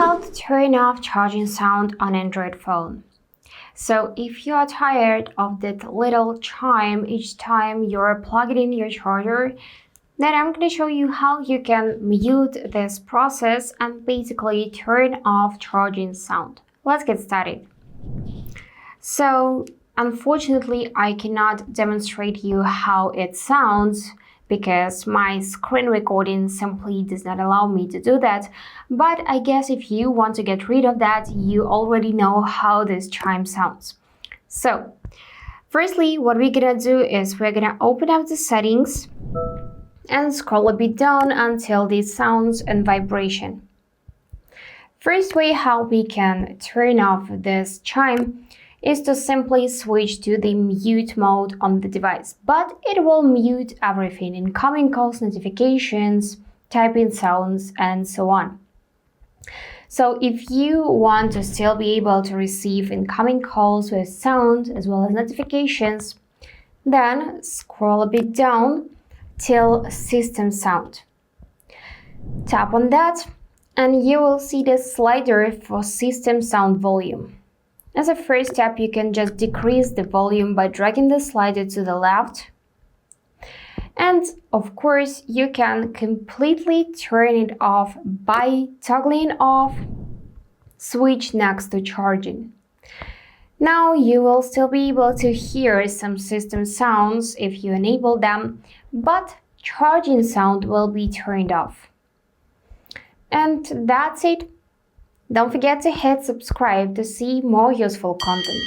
how to turn off charging sound on Android phone. So if you are tired of that little chime each time you're plugging in your charger, then I'm going to show you how you can mute this process and basically turn off charging sound. Let's get started. So unfortunately, I cannot demonstrate you how it sounds because my screen recording simply does not allow me to do that. But I guess if you want to get rid of that, you already know how this chime sounds. So firstly, what we're gonna do is we're gonna open up the settings and scroll a bit down until this sounds and vibration. First way how we can turn off this chime is to simply switch to the mute mode on the device, but it will mute everything: incoming calls, notifications, typing sounds, and so on. So if you want to still be able to receive incoming calls with sound as well as notifications, then scroll a bit down till system sound. Tap on that and you will see the slider for system sound volume. As a first step, you can just decrease the volume by dragging the slider to the left. And of course, you can completely turn it off by toggling off switch next to charging. Now you will still be able to hear some system sounds if you enable them, but charging sound will be turned off. And that's it. Don't forget to hit subscribe to see more useful content.